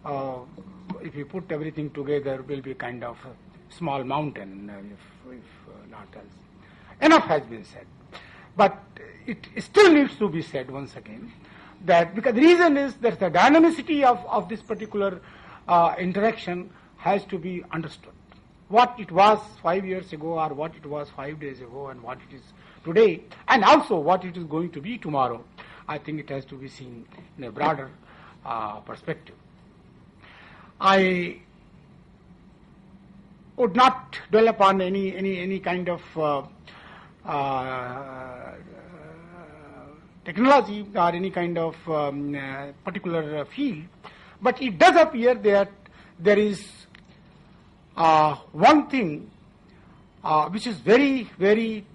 if you put everything together, will be kind of a small mountain, if not else. Enough has been said. But it still needs to be said once again, that because the reason is that the dynamicity of this particular interaction has to be understood. What it was 5 years ago, or what it was 5 days ago, and what it is today, and also what it is going to be tomorrow, I think it has to be seen in a broader perspective. I would not dwell upon any kind of technology or any kind of particular field, but it does appear that there is one thing which is very, very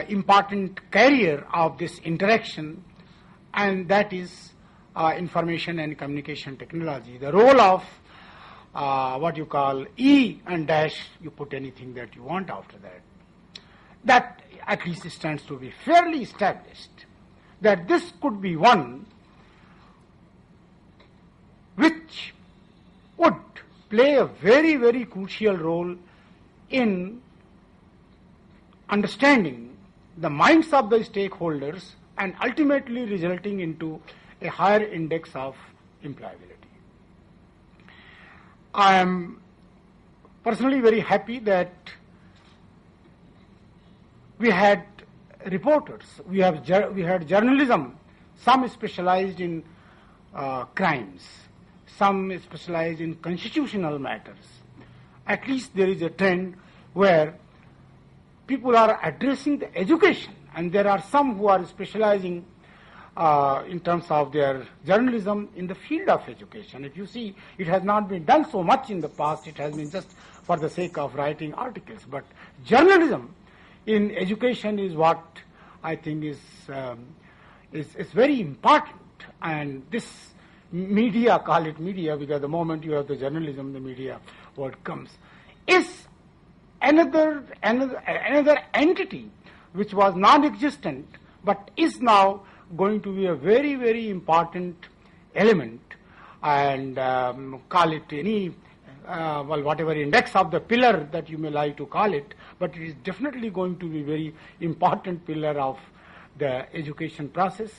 important carrier of this interaction, and that is information and communication technology. The role of what you call E and dash, you put anything that you want after that. That at least stands to be fairly established, that this could be one which would play a very, very crucial role in understanding the minds of the stakeholders and ultimately resulting into a higher index of employability. I am personally very happy that we had reporters, we had journalism, some specialized in crimes, some specialized in constitutional matters. At least there is a trend where people are addressing the education, and there are some who are specializing in terms of their journalism in the field of education. If you see, it has not been done so much in the past, it has been just for the sake of writing articles. But journalism in education is what I think is very important, and this media, call it media because the moment you have the journalism, the media word comes, is another entity which was non-existent but is now going to be a very, very important element, and call it any whatever index of the pillar that you may like to call it, but it is definitely going to be very important pillar of the education process,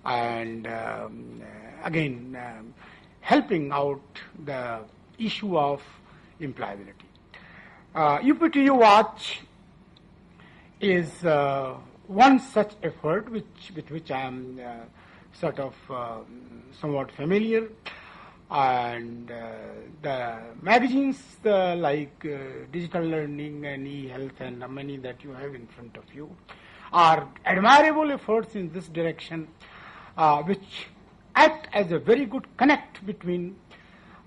and again helping out the issue of employability. UPTU Watch is one such effort with which I am sort of somewhat familiar, and the magazines like Digital Learning and e-health and many that you have in front of you are admirable efforts in this direction, which act as a very good connect between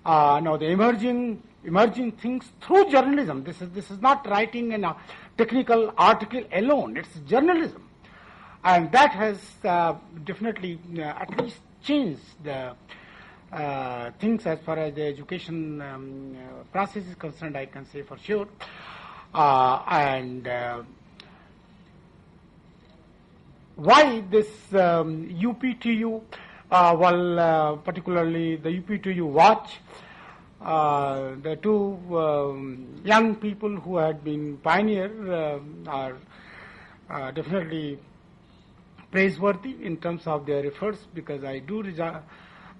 now the emerging things through journalism. This is not writing in a technical article alone, it's journalism, and that has definitely at least changed the things as far as the education process is concerned, I can say for sure. And why this UPTU, particularly the UPTU Watch, the two young people who had been pioneer are definitely praiseworthy in terms of their efforts, because I do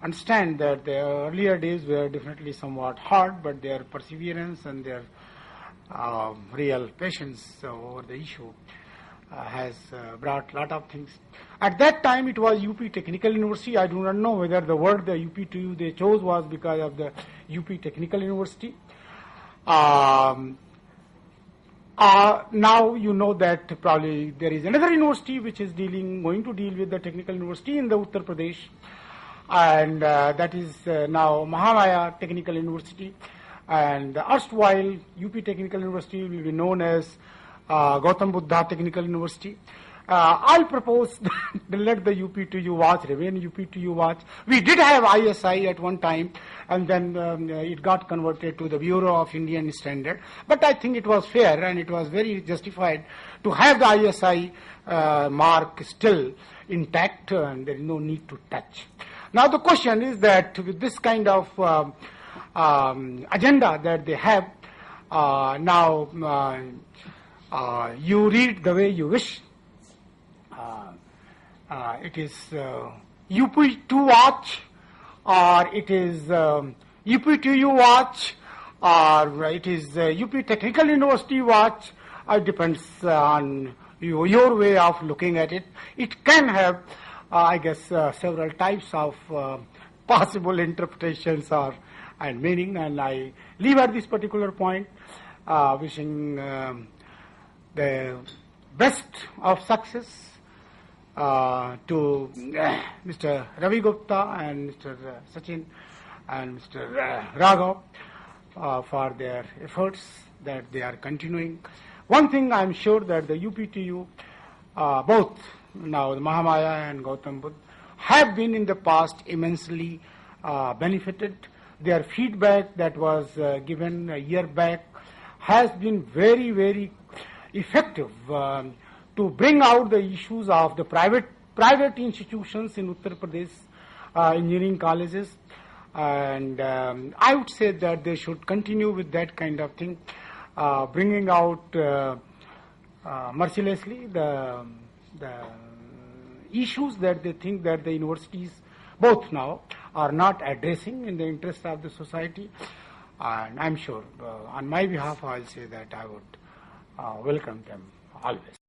understand that the earlier days were definitely somewhat hard, but their perseverance and their real patience over the issue has brought a lot of things. At that time it was UP Technical University. I do not know whether the word the UPTU they chose was because of the UP Technical University. Now you know that probably there is another university which is going to deal with the technical university in the Uttar Pradesh, and that is now Mahamaya Technical University, and the erstwhile UP Technical University will be known as Gautam Buddha Technical University. I'll propose that let the UPTU Watch remain UPTU Watch. We did have ISI at one time, and then it got converted to the Bureau of Indian Standard. But I think it was fair and it was very justified to have the ISI mark still intact, and there is no need to touch. Now the question is that with this kind of agenda that they have, you read the way you wish. It is UP2 watch, or it is UP2U watch, or it is UP Technical University watch. It depends on your way of looking at it. It can have, I guess, several types of possible interpretations and meaning, and I leave at this particular point, wishing the best of success to Mr. Ravi Gupta and Mr. Sachin and Mr. Raghav for their efforts that they are continuing. One thing I am sure that the UPTU, both now the Mahamaya and Gautam Buddha, have been in the past immensely benefited. Their feedback that was given a year back has been very, very effective to bring out the issues of the private institutions in Uttar Pradesh, engineering colleges, and I would say that they should continue with that kind of thing, bringing out mercilessly the issues that they think that the universities both now are not addressing in the interest of the society. And I'm sure on my behalf I'll say that I would welcome them always.